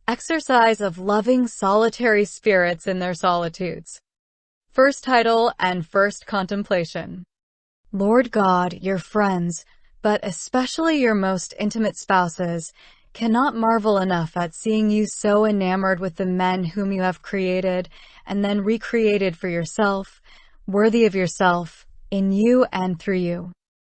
exercise of loving solitary spirits in their solitudes. First title and first contemplation. Lord God, your friends, but especially your most intimate spouses, cannot marvel enough at seeing you so enamored with the men whom you have created and then recreated for yourself, worthy of yourself, in you and through you.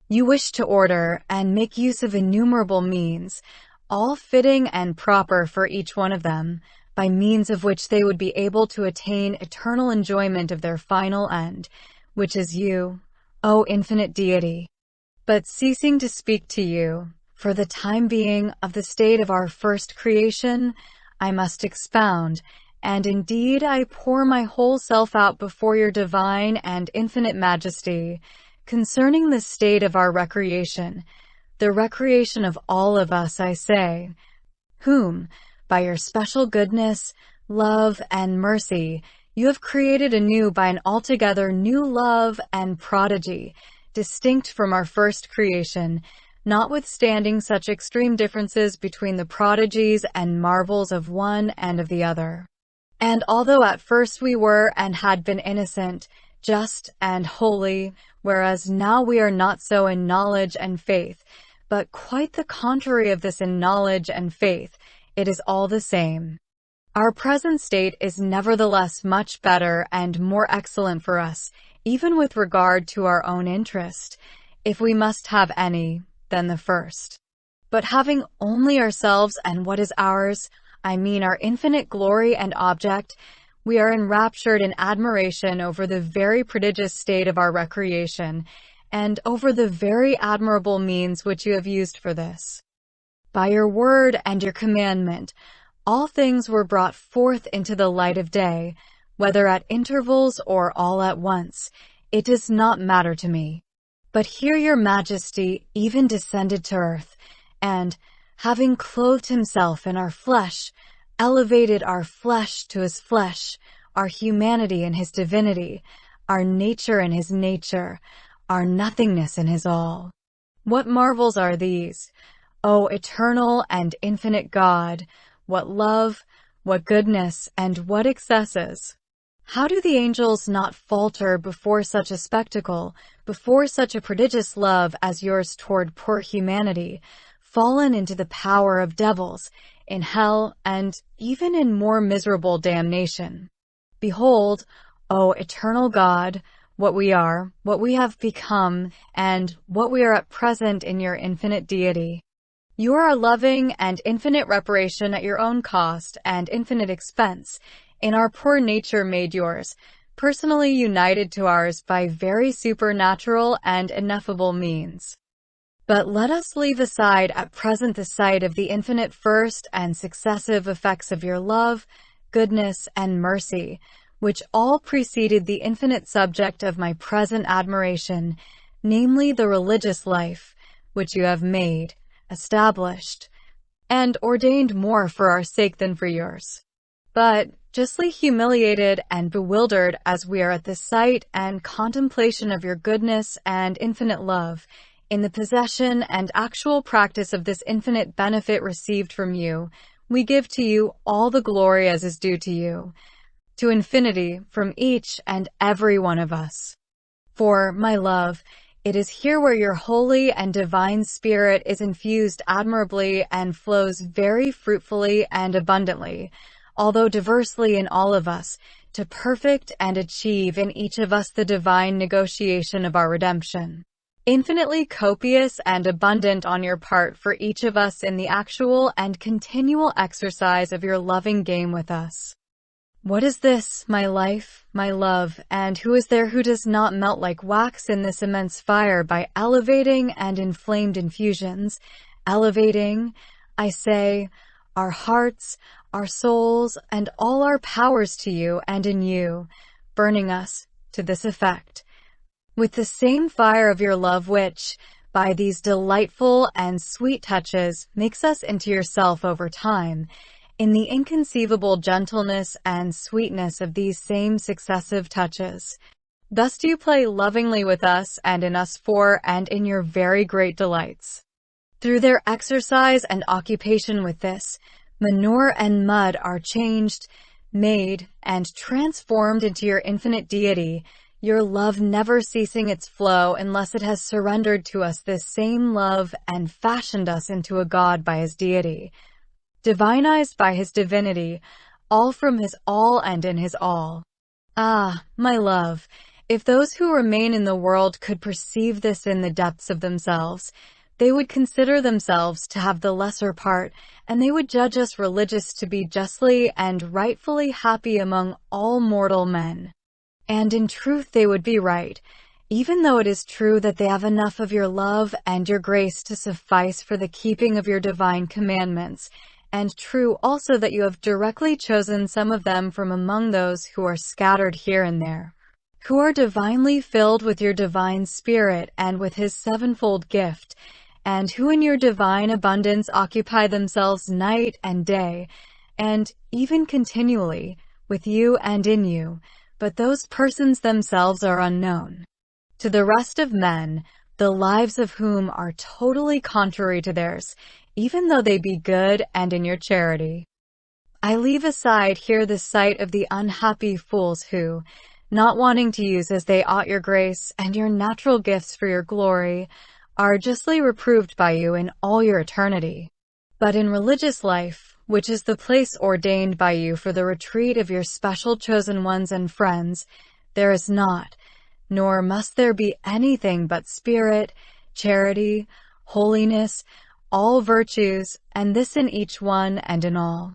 You wish to order and make use of innumerable means, all fitting and proper for each one of them, by means of which they would be able to attain eternal enjoyment of their final end, which is you, O infinite deity. But ceasing to speak to you, for the time being, of the state of our first creation, I must expound, and indeed I pour my whole self out before your divine and infinite majesty, concerning the state of our recreation, the recreation of all of us, I say, whom, by your special goodness, love, and mercy, you have created anew by an altogether new love and prodigy, distinct from our first creation, notwithstanding such extreme differences between the prodigies and marvels of one and of the other. And although at first we were and had been innocent, just and holy, whereas now we are not so in knowledge and faith, but quite the contrary of this in knowledge and faith, it is all the same. Our present state is nevertheless much better and more excellent for us, even with regard to our own interest, if we must have any, than the first. But having only ourselves and what is ours, I mean our infinite glory and object, we are enraptured in admiration over the very prodigious state of our recreation, and over the very admirable means which you have used for this. By your word and your commandment, all things were brought forth into the light of day, whether at intervals or all at once. It does not matter to me. But here your majesty even descended to earth, and, having clothed himself in our flesh, elevated our flesh to his flesh, our humanity in his divinity, our nature in his nature, our nothingness in his all. What marvels are these, O eternal and infinite God, what love, what goodness, and what excesses! How do the angels not falter before such a spectacle, before such a prodigious love as yours toward poor humanity, fallen into the power of devils, in hell, and even in more miserable damnation? Behold, O eternal God, what we are, what we have become, and what we are at present in your infinite deity. You are a loving and infinite reparation at your own cost and infinite expense, in our poor nature made yours, personally united to ours by very supernatural and ineffable means. But let us leave aside at present the sight of the infinite first and successive effects of your love, goodness, and mercy, which all preceded the infinite subject of my present admiration, namely the religious life, which you have made, established, and ordained more for our sake than for yours. But, justly humiliated and bewildered as we are at the sight and contemplation of your goodness and infinite love, in the possession and actual practice of this infinite benefit received from you, we give to you all the glory as is due to you, to infinity from each and every one of us. For, my love, it is here where your holy and divine spirit is infused admirably and flows very fruitfully and abundantly, although diversely in all of us, to perfect and achieve in each of us the divine negotiation of our redemption. Infinitely copious and abundant on your part for each of us in the actual and continual exercise of your loving game with us. What is this, my life, my love, and who is there who does not melt like wax in this immense fire by elevating and inflamed infusions, elevating, I say, our hearts, our souls, and all our powers to you and in you, burning us to this effect, with the same fire of your love which, by these delightful and sweet touches, makes us into yourself over time, in the inconceivable gentleness and sweetness of these same successive touches. Thus do you play lovingly with us and in us for and in your very great delights. Through their exercise and occupation with this, Manure and mud are changed, made, and transformed into your infinite deity, your love never ceasing its flow unless it has surrendered to us this same love and fashioned us into a God by his deity, divinized by his divinity, all from his all and in his all. Ah, my love, if those who remain in the world could perceive this in the depths of themselves, they would consider themselves to have the lesser part, and they would judge us religious to be justly and rightfully happy among all mortal men. And in truth they would be right, even though it is true that they have enough of your love and your grace to suffice for the keeping of your divine commandments, and true also that you have directly chosen some of them from among those who are scattered here and there, who are divinely filled with your divine spirit and with his sevenfold gift, and who in your divine abundance occupy themselves night and day, and even continually, with you and in you, but those persons themselves are unknown to the rest of men, the lives of whom are totally contrary to theirs, even though they be good and in your charity. I leave aside here the sight of the unhappy fools who, not wanting to use as they ought your grace and your natural gifts for your glory, are justly reproved by you in all your eternity. But in religious life, which is the place ordained by you for the retreat of your special chosen ones and friends, there is not, nor must there be anything but spirit, charity, holiness, all virtues, and this in each one and in all.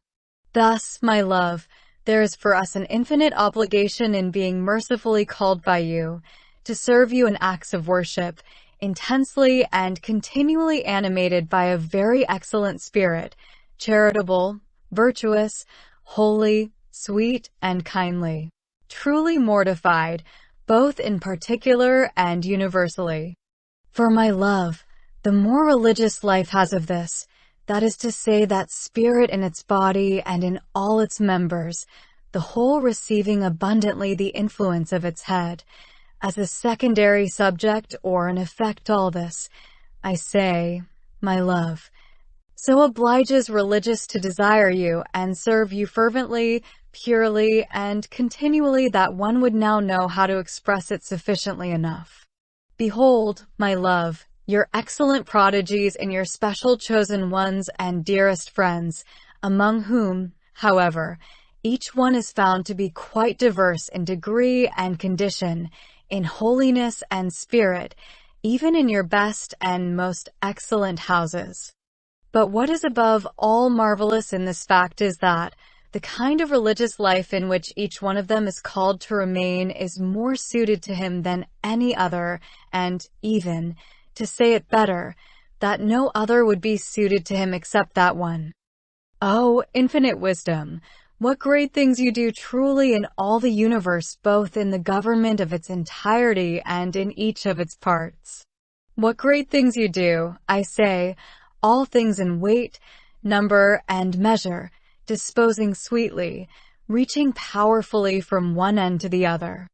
Thus, my love, there is for us an infinite obligation in being mercifully called by you, to serve you in acts of worship, intensely and continually animated by a very excellent spirit, charitable, virtuous, holy, sweet, and kindly, truly mortified, both in particular and universally. For my love, the more religious life has of this, that is to say, that spirit in its body and in all its members, the whole receiving abundantly the influence of its head, as a secondary subject or an effect all this, I say, my love, so obliges religious to desire you and serve you fervently, purely, and continually that one would now know how to express it sufficiently enough. Behold, my love, your excellent prodigies and your special chosen ones and dearest friends, among whom, however, each one is found to be quite diverse in degree and condition, in holiness and spirit, even in your best and most excellent houses. But what is above all marvelous in this fact is that the kind of religious life in which each one of them is called to remain is more suited to him than any other, and even, to say it better, that no other would be suited to him except that one. Oh, infinite wisdom! What great things you do truly in all the universe, both in the government of its entirety and in each of its parts. What great things you do, I say, all things in weight, number, and measure, disposing sweetly, reaching powerfully from one end to the other.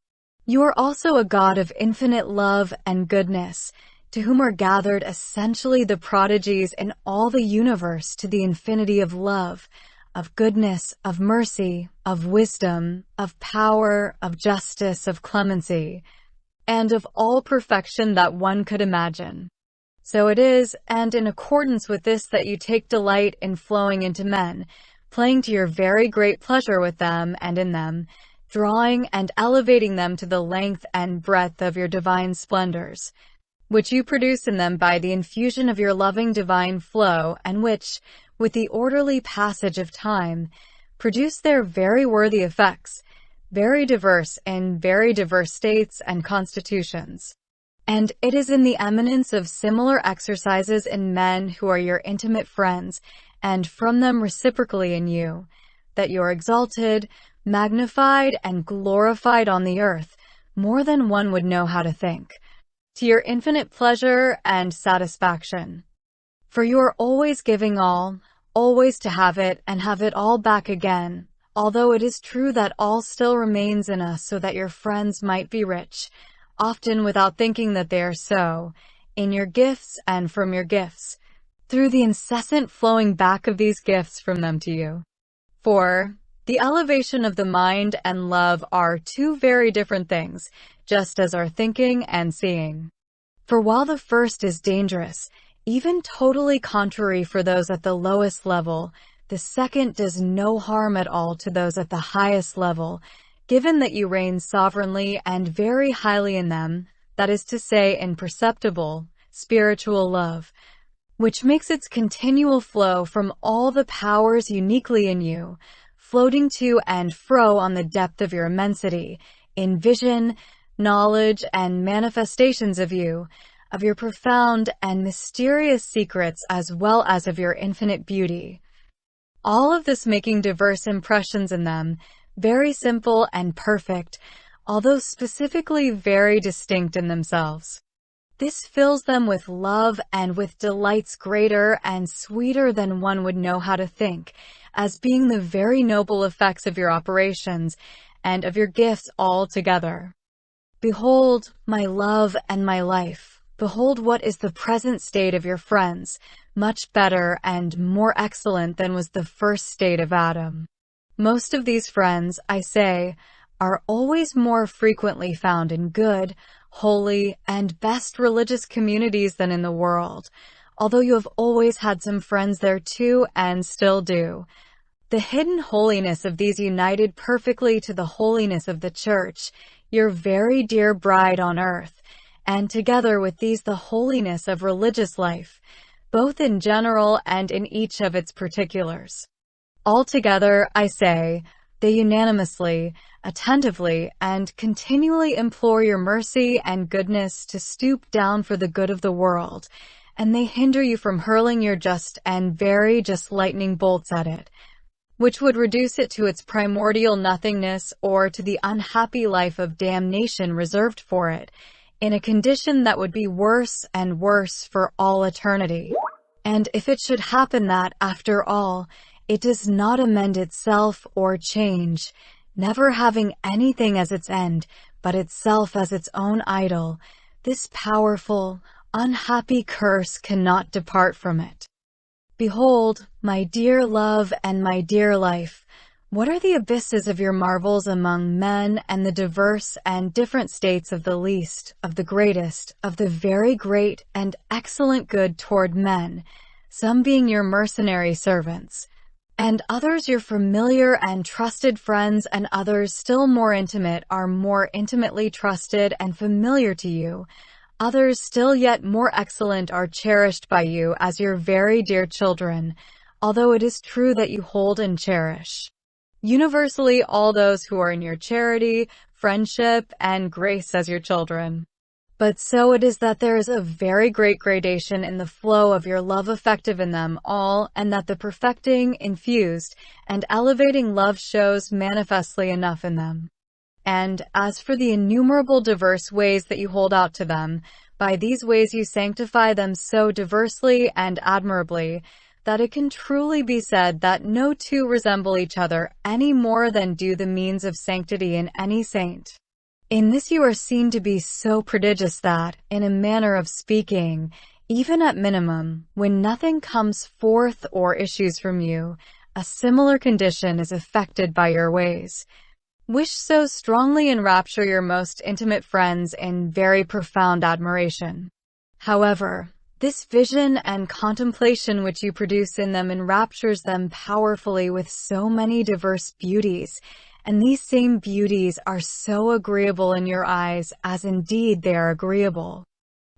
You are also a God of infinite love and goodness, to whom are gathered essentially the prodigies in all the universe to the infinity of love, of goodness, of mercy, of wisdom, of power, of justice, of clemency, and of all perfection that one could imagine. So it is, and in accordance with this, that you take delight in flowing into men, playing to your very great pleasure with them and in them, drawing and elevating them to the length and breadth of your divine splendors, which you produce in them by the infusion of your loving divine flow, and which, with the orderly passage of time, produce their very worthy effects, very diverse in very diverse states and constitutions. And it is in the eminence of similar exercises in men who are your intimate friends, and from them reciprocally in you, that you are exalted, magnified, and glorified on the earth, more than one would know how to think, to your infinite pleasure and satisfaction. For you are always giving all, always to have it, and have it all back again, although it is true that all still remains in us so that your friends might be rich, often without thinking that they are so, in your gifts and from your gifts, through the incessant flowing back of these gifts from them to you. For the elevation of the mind and love are two very different things, just as are thinking and seeing. For while the first is dangerous, even totally contrary for those at the lowest level, the second does no harm at all to those at the highest level, given that you reign sovereignly and very highly in them, that is to say, in perceptible, spiritual love, which makes its continual flow from all the powers uniquely in you, floating to and fro on the depth of your immensity, in vision, knowledge, and manifestations of you, of your profound and mysterious secrets as well as of your infinite beauty. All of this making diverse impressions in them, very simple and perfect, although specifically very distinct in themselves. This fills them with love and with delights greater and sweeter than one would know how to think, as being the very noble effects of your operations and of your gifts all together. Behold, my love and my life. Behold what is the present state of your friends, much better and more excellent than was the first state of Adam. Most of these friends, I say, are always more frequently found in good, holy, and best religious communities than in the world, although you have always had some friends there too and still do. The hidden holiness of these united perfectly to the holiness of the Church, your very dear bride on earth, and together with these the holiness of religious life, both in general and in each of its particulars. Altogether, I say, they unanimously, attentively, and continually implore your mercy and goodness to stoop down for the good of the world, and they hinder you from hurling your just and very just lightning bolts at it, which would reduce it to its primordial nothingness or to the unhappy life of damnation reserved for it, in a condition that would be worse and worse for all eternity. And if it should happen that, after all, it does not amend itself or change, never having anything as its end, but itself as its own idol, this powerful, unhappy curse cannot depart from it. Behold, my dear love and my dear life, what are the abysses of your marvels among men and the diverse and different states of the least, of the greatest, of the very great and excellent good toward men, some being your mercenary servants, and others your familiar and trusted friends, and others still more intimate are more intimately trusted and familiar to you. Others still yet more excellent are cherished by you as your very dear children, although it is true that you hold and cherish universally all those who are in your charity, friendship, and grace as your children. But so it is that there is a very great gradation in the flow of your love effective in them all, and that the perfecting, infused, and elevating love shows manifestly enough in them. And as for the innumerable diverse ways that you hold out to them, by these ways you sanctify them so diversely and admirably, that it can truly be said that no two resemble each other any more than do the means of sanctity in any saint. In this you are seen to be so prodigious that, in a manner of speaking, even at minimum, when nothing comes forth or issues from you, a similar condition is effected by your ways, which so strongly enrapture your most intimate friends in very profound admiration. However, this vision and contemplation which you produce in them enraptures them powerfully with so many diverse beauties, and these same beauties are so agreeable in your eyes as indeed they are agreeable.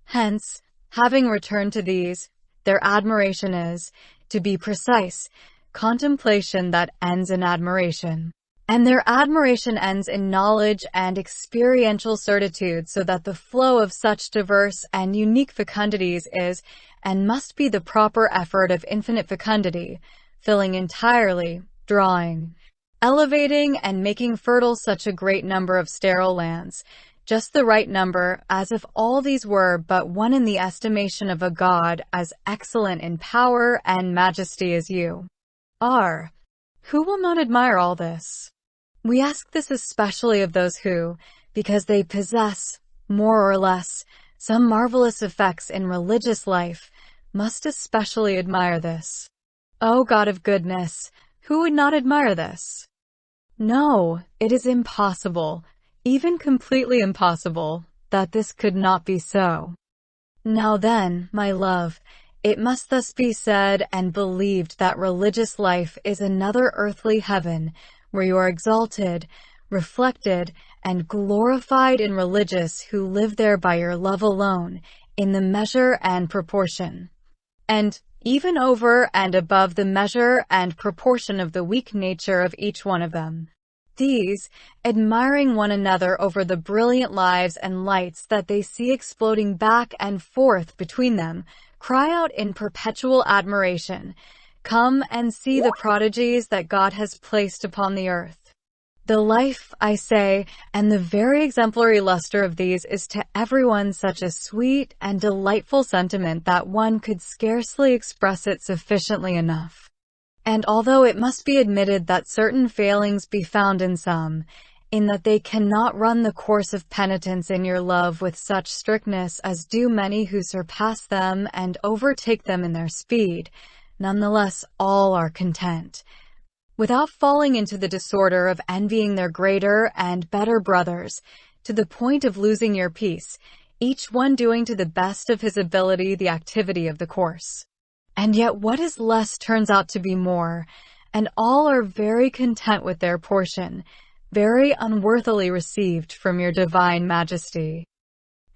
Hence, having returned to these, their admiration is, to be precise, contemplation that ends in admiration. And their admiration ends in knowledge and experiential certitude, so that the flow of such diverse and unique fecundities is, and must be the proper effort of infinite fecundity, filling entirely, drawing, elevating, and making fertile such a great number of sterile lands, just the right number, as if all these were but one in the estimation of a God as excellent in power and majesty as you are. Who will not admire all this? We ask this especially of those who, because they possess, more or less, some marvelous effects in religious life, must especially admire this. O God of goodness, who would not admire this? No, it is impossible, even completely impossible, that this could not be so. Now then, my love, it must thus be said and believed that religious life is another earthly heaven, where you are exalted, reflected, and glorified in religious who live there by your love alone, in the measure and proportion. And even over and above the measure and proportion of the weak nature of each one of them. These, admiring one another over the brilliant lives and lights that they see exploding back and forth between them, cry out in perpetual admiration, "Come and see the prodigies that God has placed upon the earth." The life, I say, and the very exemplary luster of these is to everyone such a sweet and delightful sentiment that one could scarcely express it sufficiently enough. And although it must be admitted that certain failings be found in some, in that they cannot run the course of penitence in your love with such strictness as do many who surpass them and overtake them in their speed, nonetheless all are content. Without falling into the disorder of envying their greater and better brothers, to the point of losing your peace, each one doing to the best of his ability the activity of the course. And yet what is less turns out to be more, and all are very content with their portion, very unworthily received from your divine majesty.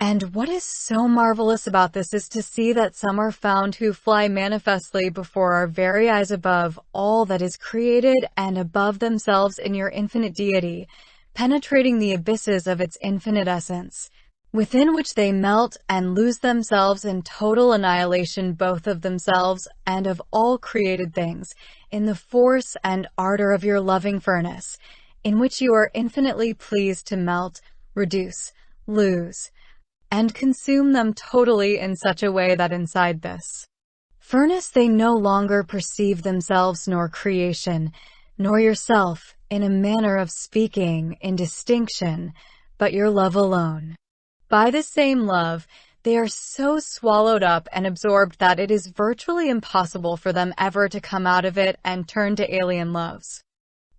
And what is so marvelous about this is to see that some are found who fly manifestly before our very eyes above all that is created and above themselves in your infinite deity, penetrating the abysses of its infinite essence, within which they melt and lose themselves in total annihilation both of themselves and of all created things, in the force and ardor of your loving furnace, in which you are infinitely pleased to melt, reduce, lose, and consume them totally in such a way that inside this furnace they no longer perceive themselves nor creation, nor yourself, in a manner of speaking, in distinction, but your love alone. By the same love, they are so swallowed up and absorbed that it is virtually impossible for them ever to come out of it and turn to alien loves.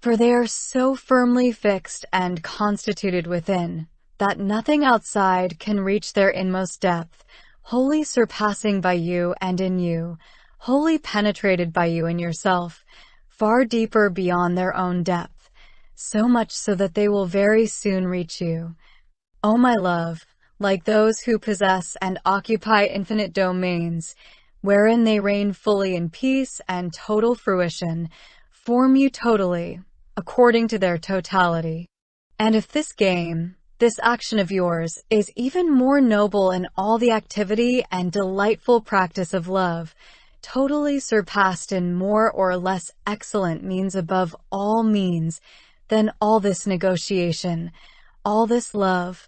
For they are so firmly fixed and constituted within, that nothing outside can reach their inmost depth, wholly surpassing by you and in you, wholly penetrated by you in yourself, far deeper beyond their own depth, so much so that they will very soon reach you. O my love, like those who possess and occupy infinite domains, wherein they reign fully in peace and total fruition, form you totally, according to their totality. And if this game, this action of yours, is even more noble in all the activity and delightful practice of love, totally surpassed in more or less excellent means above all means, then all this negotiation, all this love,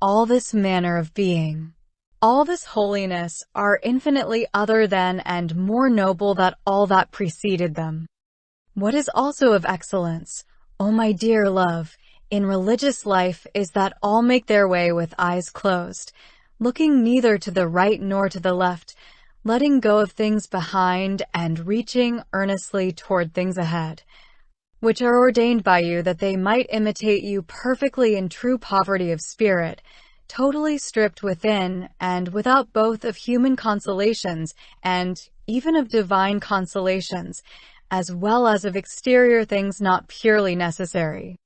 all this manner of being, all this holiness are infinitely other than and more noble than all that preceded them. What is also of excellence, O my dear love, in religious life is that all make their way with eyes closed, looking neither to the right nor to the left, letting go of things behind and reaching earnestly toward things ahead, which are ordained by you that they might imitate you perfectly in true poverty of spirit, totally stripped within and without both of human consolations and even of divine consolations, as well as of exterior things not purely necessary.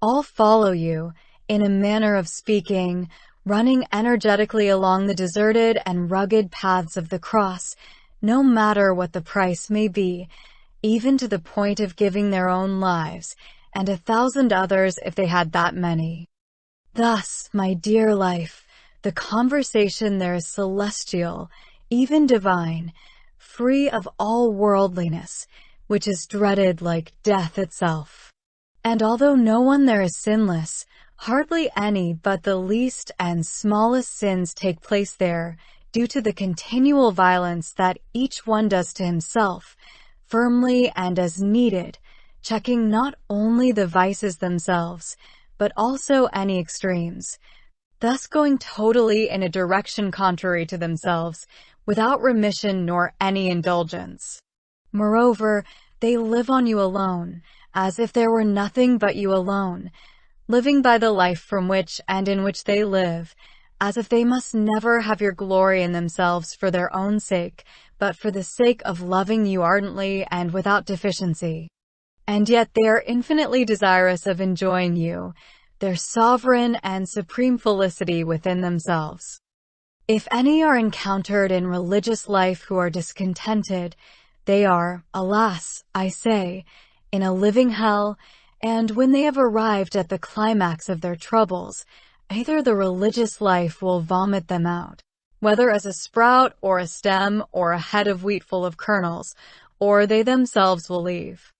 All follow you, in a manner of speaking, running energetically along the deserted and rugged paths of the cross, no matter what the price may be, even to the point of giving their own lives, and 1,000 others if they had that many. Thus, my dear life, the conversation there is celestial, even divine, free of all worldliness, which is dreaded like death itself. And although no one there is sinless, hardly any but the least and smallest sins take place there, due to the continual violence that each one does to himself, firmly and as needed, checking not only the vices themselves, but also any extremes, thus going totally in a direction contrary to themselves, without remission nor any indulgence. Moreover, they live on you alone, as if there were nothing but you alone, living by the life from which and in which they live, as if they must never have your glory in themselves for their own sake, but for the sake of loving you ardently and without deficiency. And yet they are infinitely desirous of enjoying you, their sovereign and supreme felicity within themselves. If any are encountered in religious life who are discontented, they are, alas, I say, in a living hell, and when they have arrived at the climax of their troubles, either the religious life will vomit them out, whether as a sprout or a stem or a head of wheat full of kernels, or they themselves will leave.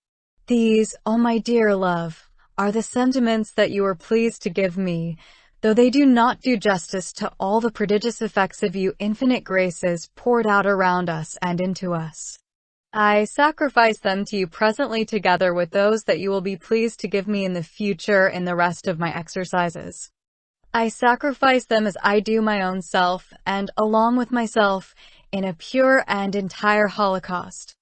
These, O my dear love, are the sentiments that you are pleased to give me, though they do not do justice to all the prodigious effects of you infinite graces poured out around us and into us. I sacrifice them to you presently together with those that you will be pleased to give me in the future in the rest of my exercises. I sacrifice them as I do my own self, and along with myself, in a pure and entire holocaust.